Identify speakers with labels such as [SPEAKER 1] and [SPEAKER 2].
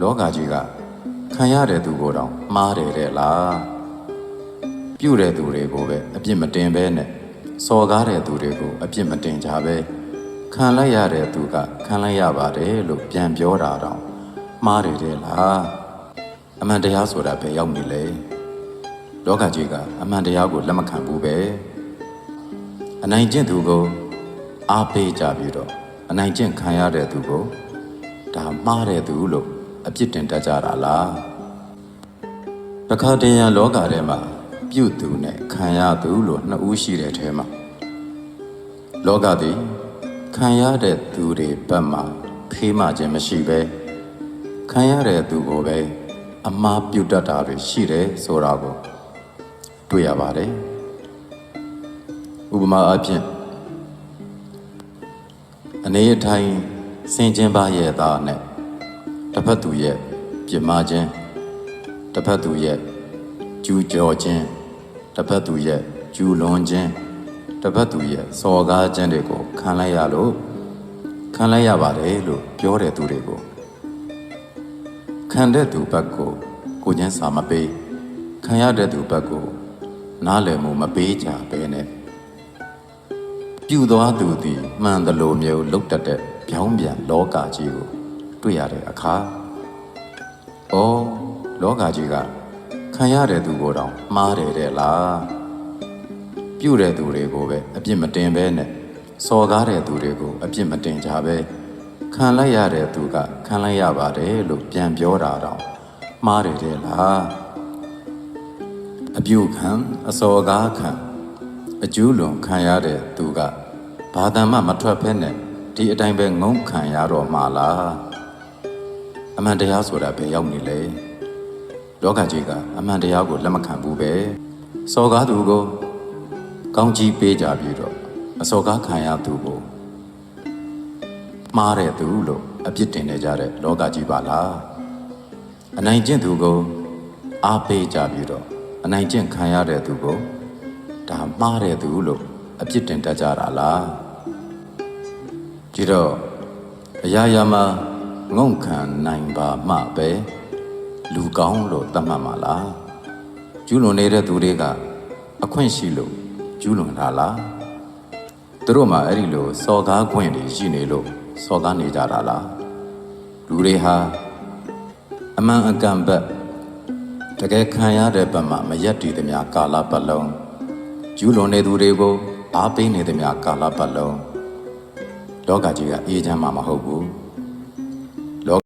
[SPEAKER 1] လောကကြီးကခံရတဲ့သူကိုတောင်မှားတယ်တဲ့လားပြုတဲ့သူတွေကိုပဲအပြစ်မတင်ပဲနဲ့စော်ကားတဲ့သူတွေကိုအပြစ်မတင်ကြပဲခံလိုက်ရတဲ့သူကခံလိုက်ရပါတယ်လို့ပြန်ပြောတာတောင်မှားတယ်တဲ့လားအမှန်တရားဆိုတာပဲရောက်နေလေလောကကြီးကအမှန်တရားကိုလက်မခံဘူးပဲအနိုင်ကျင့်သူကိုအားပေးကြပြီးတော့အနိုင်ကျင့်ခံရတဲ့သူကိုဒါမှားတဲ့သူလို့အပြစ်တင်တတ်ကြတာလားတခါတည်းရန်လောကထဲမှာပြုသူနဲ့ခံရသူလို့နှစ်ဦးရှိတဲ့ထဲမှာလောကသည်ခံရတဲ့သူတွေဘက်မှာဖေးမှခြင်းမရှိပဲခံရတဲ့သူကိုပဲအမှားပြုတတ်တာတွေရှိတယ်ဆိုတာကိုတွေ့ရပါတယ်ဥပမာအဖြစ်အနေအထိုင်စင်ကျင်ပါရဲ့သားနဲ့တစ်ဖက်သူရဲ့ပြစ်မှားခြင်းတစ်ဖက်သူရဲ့ကျူးကျော်ခြင်းတစ်ဖက်သူရဲ့ကျူးလွန်ခြင်းတစ်ဖက်သူရဲ့စော်ကားခြင်းတွေကိုခံလိုက်ရပါတယ်လို့ပြောတဲ့သူတွေကိုခံတဲ့သူဘက်ကိုချင်းစာမပေးခံရတဲ့သူဘက်ကိုနားလည်မှုမပေးကြပဲနဲ့ပြုသွားသူသည်မှန်တယ်လို့မျိုးလုတ်တက်တဲ့ပြောင်းပြန်လောကကြီးကိုတွေ့ရတဲ့အခါလောကကြီးကခံရတဲ့သူကိုတောင်မှားတယ်တဲ့လားပြုတဲ့သူတွေကိုပဲအပြစ်မတင်ပဲနဲ့စော်ကားတဲ့သူတွေကိုအပြစ်မတင်ကြပဲခံလိုက်ရတဲ့သူကခံလိုက်ရပါတယ်လို့ပြန်ပြောတာတောင်မှားတယ်တဲ့လားအပြုခံအစော်ကားခံအကျူးလွန်ခံရတဲ့သူကဘာသာမှမထွက်ဖဲနဲ့ဒီအတိုင်းပဲငုံခံရတော့မှာလားအမှန်တရားဆိုတာပဲရောက်နေလေလောကကြီးကအမှန်တရားကိုလက်မခံဘူးပဲစော်ကားသူကိုကောင်းကြီးပေးကြပြီးတော့အစော်ကားခံရသူကိုမှားတဲ့သူလို့အပြစ်တင်နေကြတဲ့လောကကြီးပါလားအနိုင်ကျင့်သူကိုအားပေးကြပြီးတော့အနိုင်ကျင့်ခံရတဲ့သူကိုဒါမှားတဲ့သူလို့အပြစ်တင်တတ်ကြတာလားကြည့်တော့အရာရာမှာငုံခံနိုင်ပါမှပဲလူကောင်းလို့သတ်မှတ်မှာလားကျူးလွန်နေတဲ့သူတွေကအခွင့်ရှိလို့ကျူးလွန်တာလားသူတို့မှာအဲ့ဒီလိုစော်ကားခွင့်တွေရှိနေလို့စော်ကားနေကြတာလားလူတွေဟာအမှန်အကန်ဘက်တကယ်ခံရတဲ့ဘက်မှာမရက်တည်သမျှကာလပတ်လုံးကျူးလွန်နေသူတွေကိုအားပေးနေသမျှကာလပတ်လုံးလောကကြီးကအေးချမ်းမှာမဟုတ်ဘူး